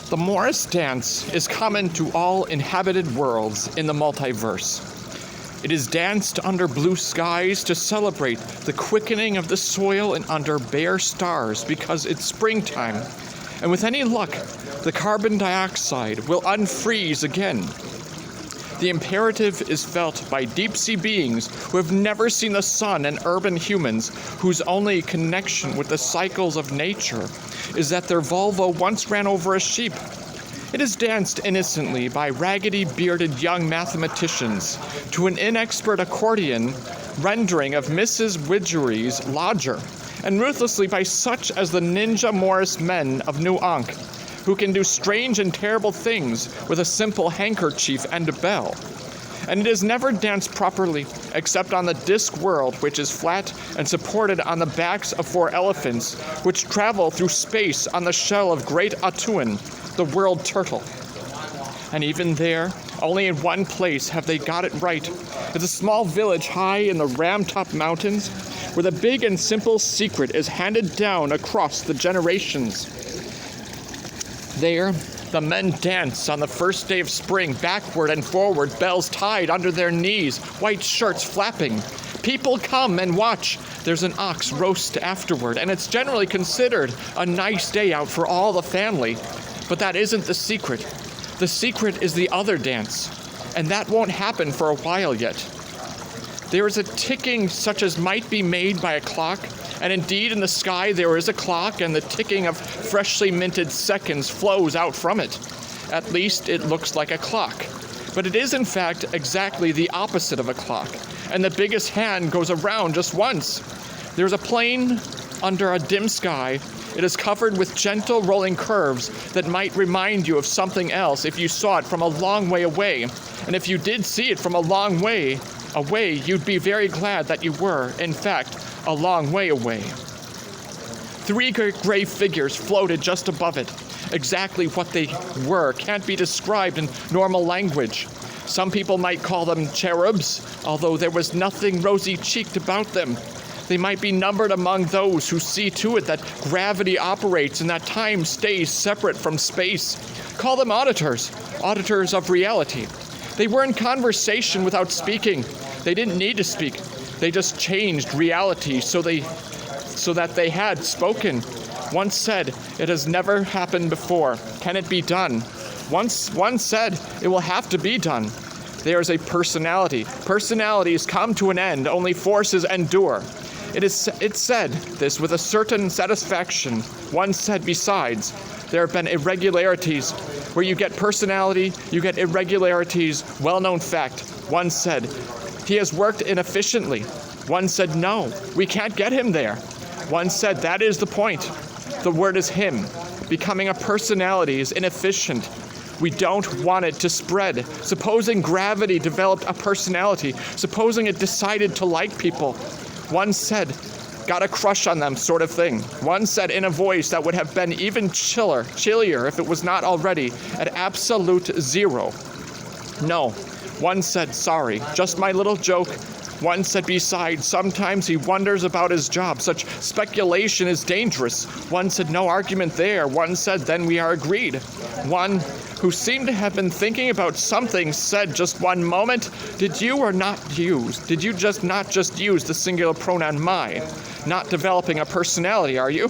The Morris dance is common to all inhabited worlds in the multiverse. It is danced under blue skies to celebrate the quickening of the soil and under bare stars because it's springtime. And with any luck, the carbon dioxide will unfreeze again. The imperative is felt by deep-sea beings who have never seen the sun and urban humans whose only connection with the cycles of nature is that their Volvo once ran over a sheep. It is danced innocently by raggedy-bearded young mathematicians to an inexpert accordion rendering of Mrs. Widgery's Lodger, and ruthlessly by such as the Ninja Morris men of New Ankh, who can do strange and terrible things with a simple handkerchief and a bell. And it is never danced properly, except on the disc world, which is flat and supported on the backs of 4 elephants, which travel through space on the shell of Great Atuan, the world turtle. And even there, only in one place have they got it right. It's a small village high in the Ram-Top Mountains, where the big and simple secret is handed down across the generations. There, the men dance on the first day of spring, backward and forward, bells tied under their knees, white shirts flapping. People come and watch. There's an ox roast afterward, and it's generally considered a nice day out for all the family. But that isn't the secret. The secret is the other dance, and that won't happen for a while yet. There is a ticking such as might be made by a clock, and indeed in the sky there is a clock, and the ticking of freshly minted seconds flows out from it. At least it looks like a clock. But it is in fact exactly the opposite of a clock, and the biggest hand goes around just once. There's a plane under a dim sky. It is covered with gentle rolling curves that might remind you of something else if you saw it from a long way away. And if you did see it from a long way away, you'd be very glad that you were, in fact, a long way away. 3 gray figures floated just above it. Exactly what they were can't be described in normal language. Some people might call them cherubs, although there was nothing rosy-cheeked about them. They might be numbered among those who see to it that gravity operates and that time stays separate from space. Call them auditors of reality. They were in conversation without speaking. They didn't need to speak. They just changed reality so that they had spoken. One said, "It has never happened before. Can it be done?" One said, "It will have to be done." There is a personality. Personalities come to an end. Only forces endure. It said this with a certain satisfaction. One said, besides, there have been irregularities. Where you get personality, you get irregularities. Well-known fact. One said, he has worked inefficiently. One said, no, we can't get him there. One said, that is the point. The word is him. Becoming a personality is inefficient. We don't want it to spread. Supposing gravity developed a personality, supposing it decided to like people. One said, got a crush on them sort of thing. One said in a voice that would have been even chillier if it was not already at absolute zero. No. One said, sorry, just my little joke. One said, besides, sometimes he wonders about his job. Such speculation is dangerous. One said, no argument there. One said, then we are agreed. One who seemed to have been thinking about something said, just one moment, did you just not use the singular pronoun my? Not developing a personality, are you?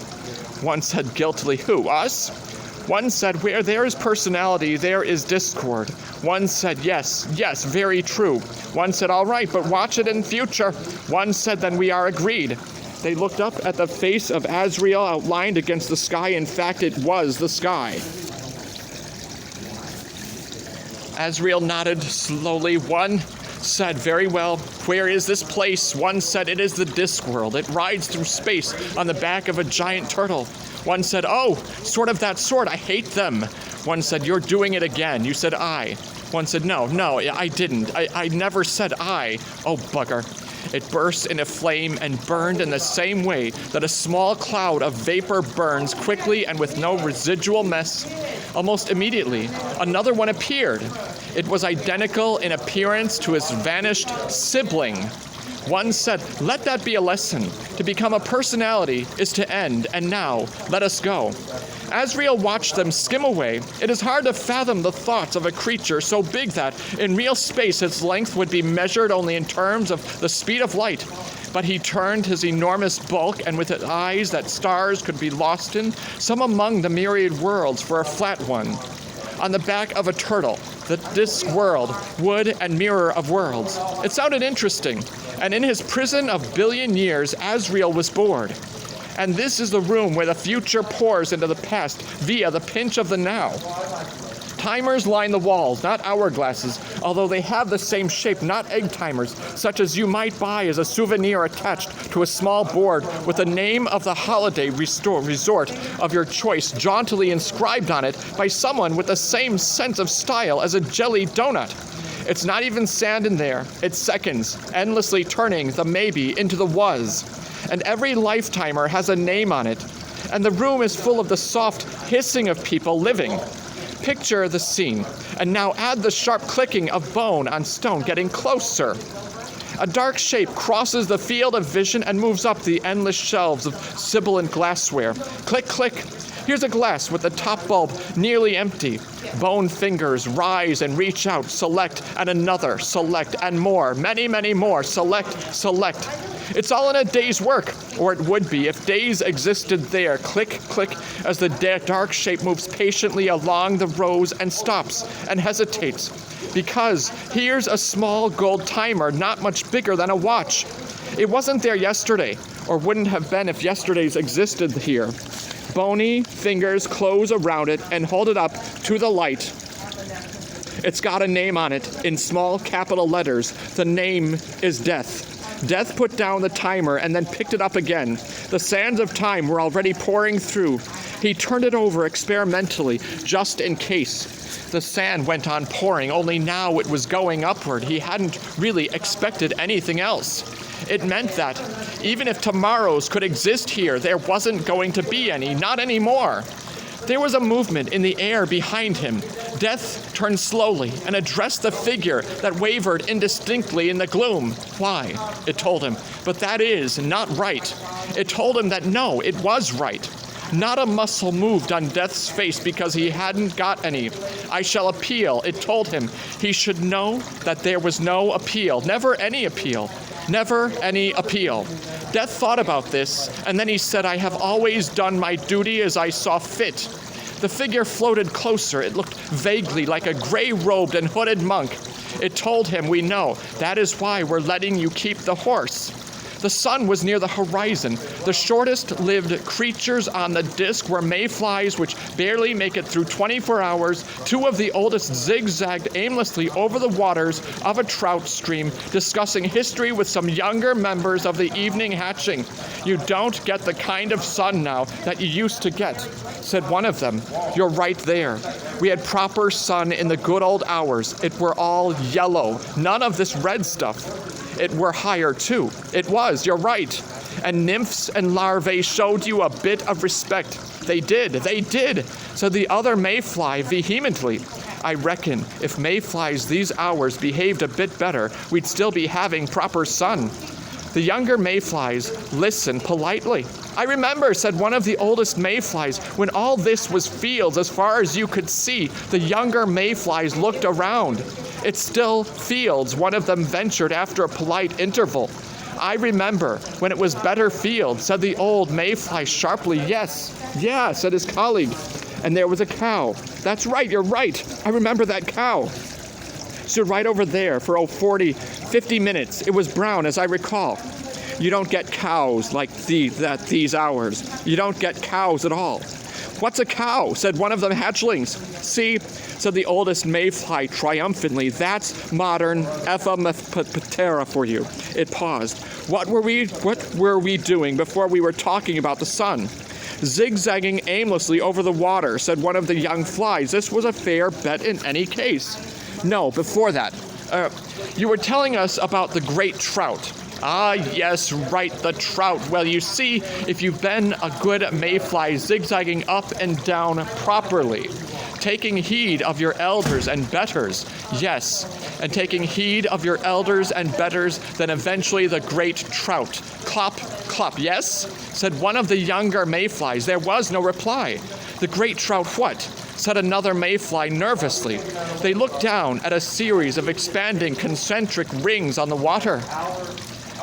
One said guiltily, who, us? One said, where there is personality, there is discord. One said, yes, very true. One said, all right, but watch it in future. One said, then we are agreed. They looked up at the face of Azrael outlined against the sky. In fact, it was the sky. Azrael nodded slowly. One said, very well, where is this place? One said, it is the disc world. It rides through space on the back of a giant turtle. One said, oh, sort of that sort. I hate them. One said, you're doing it again. You said I. One said, no, I didn't. I never said I. Oh, bugger. It burst into flame and burned in the same way that a small cloud of vapor burns quickly and with no residual mess. Almost immediately, another one appeared. It was identical in appearance to his vanished sibling. One said, let that be a lesson. To become a personality is to end, and now let us go. Asriel watched them skim away. It is hard to fathom the thoughts of a creature so big that, in real space, its length would be measured only in terms of the speed of light. But he turned his enormous bulk, and with eyes that stars could be lost in, some among the myriad worlds for a flat one. On the back of a turtle, the disk world, wood and mirror of worlds. It sounded interesting, and in his prison of billion years, Asriel was bored. And this is the room where the future pours into the past via the pinch of the now. Timers line the walls, not hourglasses, although they have the same shape, not egg timers, such as you might buy as a souvenir attached to a small board with the name of the holiday resort of your choice jauntily inscribed on it by someone with the same sense of style as a jelly donut. It's not even sand in there, it's seconds, endlessly turning the maybe into the was. And every lifetimer has a name on it, and the room is full of the soft hissing of people living. Picture the scene, and now add the sharp clicking of bone on stone getting closer. A dark shape crosses the field of vision and moves up the endless shelves of sibilant glassware. Click, click. Here's a glass with the top bulb nearly empty. Bone fingers rise and reach out, select, and another, select, and more. Many, many more. Select, select. It's all in a day's work, or it would be if days existed there. Click, click, as the dark shape moves patiently along the rows and stops and hesitates. Because here's a small gold timer, not much bigger than a watch. It wasn't there yesterday, or wouldn't have been if yesterday's existed here. Bony fingers close around it and hold it up to the light. It's got a name on it in small capital letters. The name is Death. Death put down the timer and then picked it up again. The sands of time were already pouring through. He turned it over experimentally, just in case. The sand went on pouring, only now it was going upward. He hadn't really expected anything else. It meant that, even if tomorrows could exist here, there wasn't going to be any, not anymore. There was a movement in the air behind him. Death turned slowly and addressed the figure that wavered indistinctly in the gloom. Why? It told him. But that is not right. It told him that no, it was right. Not a muscle moved on Death's face because he hadn't got any. I shall appeal, it told him. He should know that there was no appeal, never any appeal. Never any appeal. Death thought about this, and then he said, I have always done my duty as I saw fit. The figure floated closer. It looked vaguely like a gray-robed and hooded monk. It told him, we know, that is why we're letting you keep the horse. The sun was near the horizon. The shortest-lived creatures on the disk were mayflies which barely make it through 24 hours. Two of the oldest zigzagged aimlessly over the waters of a trout stream, discussing history with some younger members of the evening hatching. You don't get the kind of sun now that you used to get, said one of them. You're right there. We had proper sun in the good old hours. It were all yellow. None of this red stuff. It were higher, too. It was, you're right. And nymphs and larvae showed you a bit of respect. They did, said the other mayfly vehemently. I reckon if mayflies these hours behaved a bit better, we'd still be having proper sun. The younger mayflies listened politely. I remember, said one of the oldest mayflies, when all this was fields as far as you could see, the younger mayflies looked around. It's still fields, one of them ventured after a polite interval. I remember when it was better fields, said the old mayfly sharply. Yes, yeah, said his colleague. And there was a cow. That's right, you're right. I remember that cow. Stood right over there for 50 minutes. It was brown, as I recall. You don't get cows like these hours. You don't get cows at all. What's a cow? Said one of the hatchlings. See, said the oldest mayfly triumphantly, that's modern ephemeritera for you. It paused. What were we doing before we were talking about the sun? Zigzagging aimlessly over the water, said one of the young flies. This was a fair bet in any case. No, before that. You were telling us about the great trout. Ah, yes, right, the trout. Well, you see, if you've been a good mayfly zigzagging up and down properly, taking heed of your elders and betters, yes, and taking heed of your elders and betters, then eventually the great trout. Clop, clop. Yes? Said one of the younger mayflies. There was no reply. The great trout what? Said another mayfly nervously. They looked down at a series of expanding concentric rings on the water.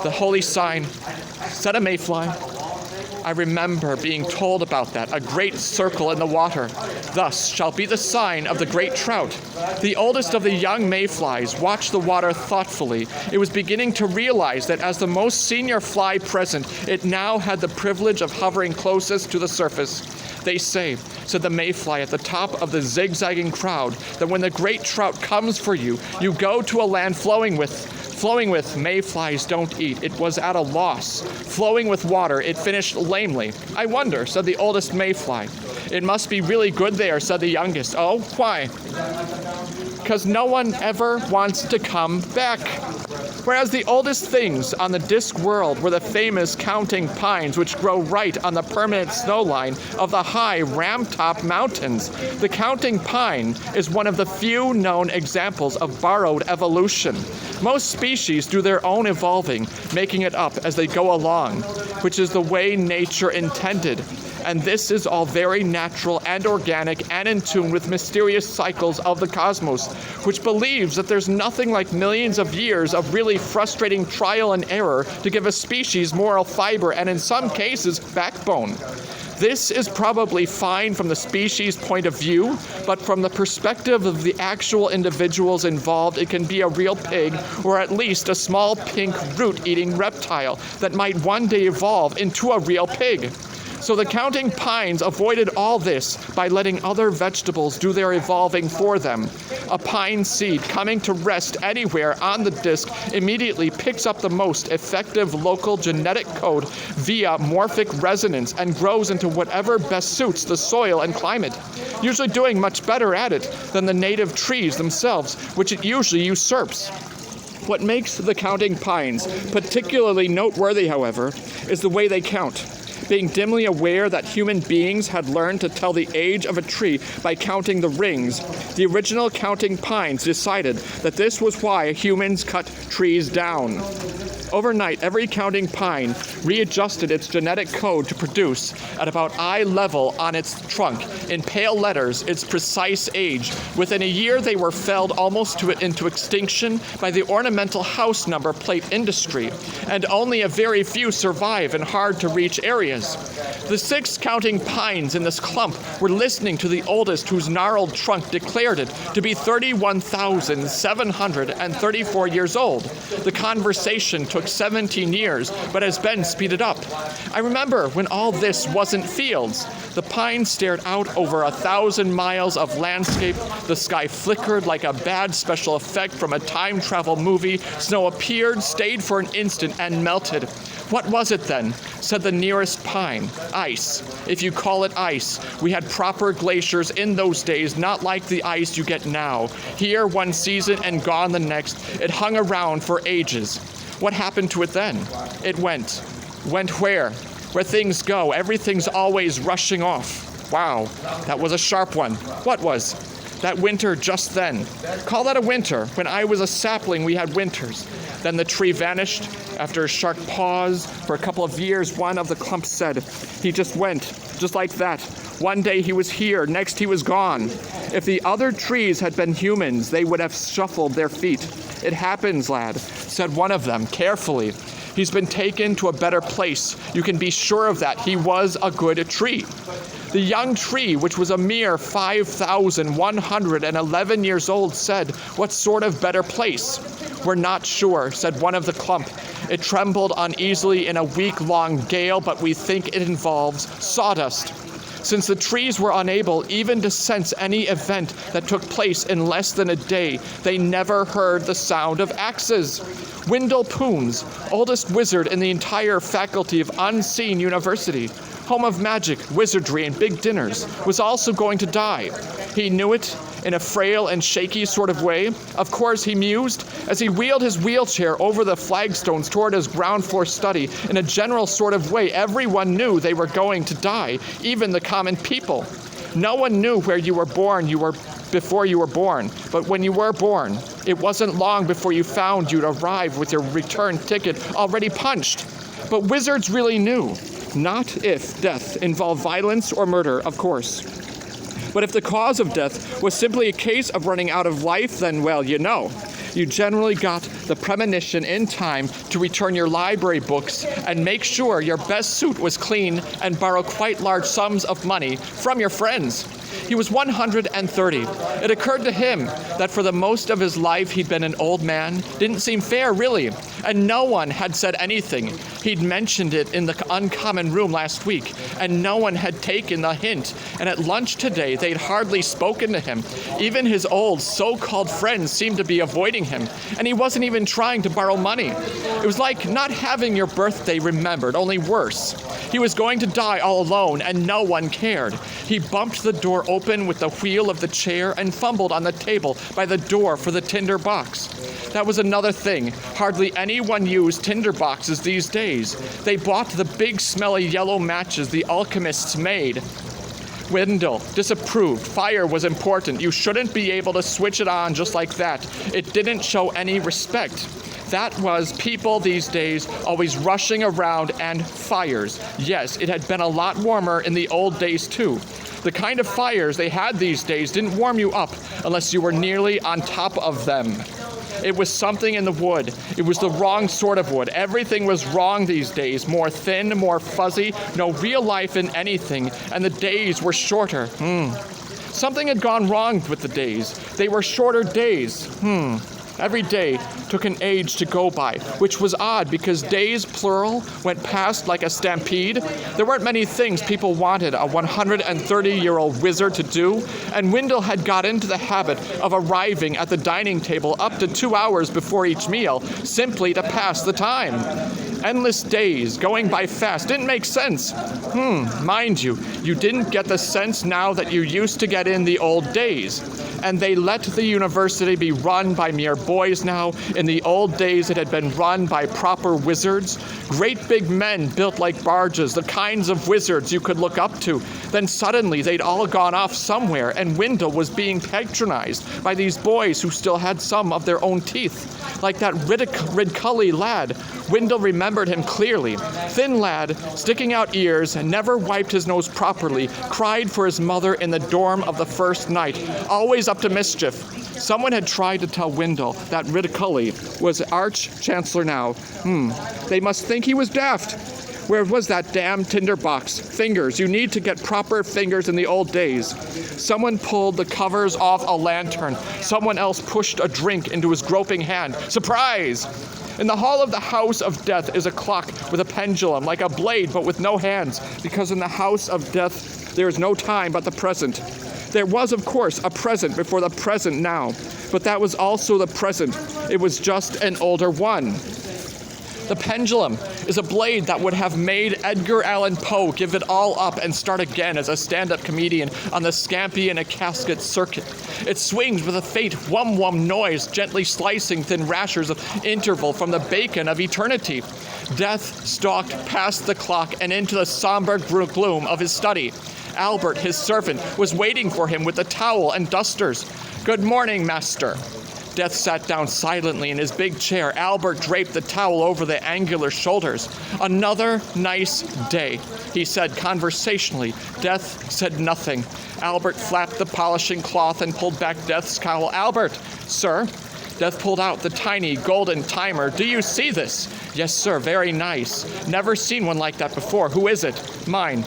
The holy sign, said a mayfly. I remember being told about that, a great circle in the water. Thus shall be the sign of the great trout. The oldest of the young mayflies watched the water thoughtfully. It was beginning to realize that as the most senior fly present, it now had the privilege of hovering closest to the surface. They say, said the mayfly at the top of the zigzagging crowd, that when the great trout comes for you, you go to a land flowing with mayflies don't eat. It was at a loss. Flowing with water, it finished lamely. I wonder, said the oldest mayfly. It must be really good there, said the youngest. Oh, why? Because no one ever wants to come back. Whereas the oldest things on the disk world were the famous counting pines, which grow right on the permanent snow line of the high ram-top mountains. The counting pine is one of the few known examples of borrowed evolution. Most species do their own evolving, making it up as they go along, which is the way nature intended. And this is all very natural and organic and in tune with mysterious cycles of the cosmos, which believes that there's nothing like millions of years of really frustrating trial and error to give a species moral fiber and in some cases backbone. This is probably fine from the species' point of view, but from the perspective of the actual individuals involved, it can be a real pig or at least a small pink root-eating reptile that might one day evolve into a real pig. So the counting pines avoided all this by letting other vegetables do their evolving for them. A pine seed coming to rest anywhere on the disc immediately picks up the most effective local genetic code via morphic resonance and grows into whatever best suits the soil and climate, usually doing much better at it than the native trees themselves, which it usually usurps. What makes the counting pines particularly noteworthy, however, is the way they count. Being dimly aware that human beings had learned to tell the age of a tree by counting the rings, the original counting pines decided that this was why humans cut trees down. Overnight, every counting pine readjusted its genetic code to produce, at about eye level on its trunk, in pale letters, its precise age. Within a year, they were felled almost into extinction by the ornamental house number plate industry, and only a very few survive in hard-to-reach areas. The 6 counting pines in this clump were listening to the oldest, whose gnarled trunk declared it to be 31,734 years old. The conversation took 17 years, but has been speeded up. I remember when all this wasn't fields. The pines stared out over 1,000 miles of landscape. The sky flickered like a bad special effect from a time travel movie. Snow appeared, stayed for an instant, and melted. What was it then? Said the nearest pine. Ice. If you call it ice. We had proper glaciers in those days, not like the ice you get now. Here one season and gone the next. It hung around for ages. What happened to it then? It went. Went where? Where things go. Everything's always rushing off. Wow, that was a sharp one. What was? That winter just then. Call that a winter. When I was a sapling, we had winters. Then the tree vanished. After a sharp pause, for a couple of years, one of the clumps said, he just went, just like that. One day he was here, next he was gone. If the other trees had been humans, they would have shuffled their feet. It happens, lad, said one of them, carefully. He's been taken to a better place. You can be sure of that. He was a good tree. The young tree, which was a mere 5,111 years old, said, what sort of better place? We're not sure, said one of the clump. It trembled uneasily in a week-long gale, but we think it involves sawdust. Since the trees were unable even to sense any event that took place in less than a day, they never heard the sound of axes. Wendell Poons, oldest wizard in the entire faculty of Unseen University, home of magic, wizardry, and big dinners, was also going to die. He knew it in a frail and shaky sort of way. Of course, he mused as he wheeled his wheelchair over the flagstones toward his ground floor study. In a general sort of way, everyone knew they were going to die, even the common people. No one knew where you were born. You were before you were born. But when you were born, it wasn't long before you found you'd arrived with your return ticket already punched. But wizards really knew. Not if death involved violence or murder, of course. But if the cause of death was simply a case of running out of life, then, well, you generally got the premonition in time to return your library books and make sure your best suit was clean and borrow quite large sums of money from your friends. He was 130. It occurred to him that for the most of his life he'd been an old man. Didn't seem fair, really. And no one had said anything. He'd mentioned it in the uncommon room last week, and no one had taken the hint. And at lunch today, they'd hardly spoken to him. Even his old so-called friends seemed to be avoiding him, and he wasn't even trying to borrow money. It was like not having your birthday remembered, only worse. He was going to die all alone, and no one cared. He bumped the door open with the wheel of the chair and fumbled on the table by the door for the tinder box. That was another thing. Hardly anyone used tinder boxes these days. They bought the big smelly yellow matches the alchemists made. Wendell disapproved. Fire was important. You shouldn't be able to switch it on just like that. It didn't show any respect. That was people these days always rushing around and fires. Yes, it had been a lot warmer in the old days too. The kind of fires they had these days didn't warm you up unless you were nearly on top of them. It was something in the wood. It was the wrong sort of wood. Everything was wrong these days. More thin, more fuzzy, no real life in anything, and the days were shorter. Something had gone wrong with the days. They were shorter days. Every day took an age to go by, which was odd because days, plural, went past like a stampede. There weren't many things people wanted a 130-year-old wizard to do, and Wendell had got into the habit of arriving at the dining table up to 2 hours before each meal, simply to pass the time. Endless days, going by fast, didn't make sense. Mind you, you didn't get the sense now that you used to get in the old days. And they let the university be run by mere boys now. In the old days, it had been run by proper wizards. Great big men built like barges, the kinds of wizards you could look up to. Then suddenly, they'd all gone off somewhere, and Wendell was being patronized by these boys who still had some of their own teeth. Like that Ridcully lad. Wendell remembered him clearly. Thin lad, sticking out ears, never wiped his nose properly, cried for his mother in the dorm of the first night, always up to mischief. Someone had tried to tell Wendell that Ridcully was Arch-Chancellor now. They must think he was daft. Where was that damn tinder box? Fingers. You need to get proper fingers in the old days. Someone pulled the covers off a lantern. Someone else pushed a drink into his groping hand. Surprise! In the hall of the House of Death is a clock with a pendulum, like a blade, but with no hands, because in the House of Death there is no time but the present. There was, of course, a present before the present now, but that was also the present. It was just an older one. The pendulum is a blade that would have made Edgar Allan Poe give it all up and start again as a stand-up comedian on the Scampi in a Casket circuit. It swings with a faint whum-whum noise, gently slicing thin rashers of interval from the bacon of eternity. Death stalked past the clock and into the somber gloom of his study. Albert, his servant, was waiting for him with the towel and dusters. "Good morning, master." Death sat down silently in his big chair. Albert draped the towel over the angular shoulders. "Another nice day," he said conversationally. Death said nothing. Albert flapped the polishing cloth and pulled back Death's cowl. "Albert, sir." Death pulled out the tiny golden timer. "Do you see this?" "Yes, sir, very nice. Never seen one like that before. Who is it?" "Mine."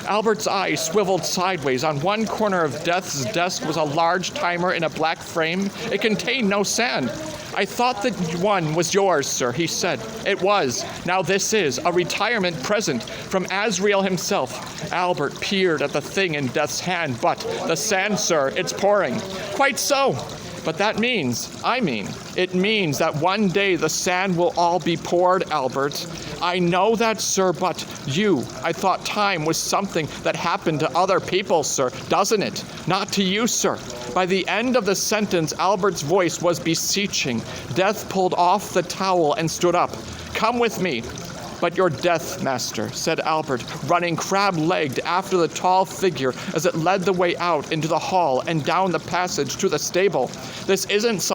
Albert's eyes swiveled sideways. On one corner of Death's desk was a large timer in a black frame. It contained no sand. "I thought that one was yours, sir," he said. "It was. Now this is a retirement present from Azrael himself." Albert peered at the thing in Death's hand. "But the sand, sir, it's pouring." "Quite so. But that means, it means that one day the sand will all be poured, Albert. I know that, sir, but I thought time was something that happened to other people, sir, doesn't it? Not to you, sir." By the end of the sentence, Albert's voice was beseeching. Death pulled off the towel and stood up. "Come with me." "But your death, master," said Albert, running crab-legged after the tall figure as it led the way out into the hall and down the passage to the stable. "This isn't some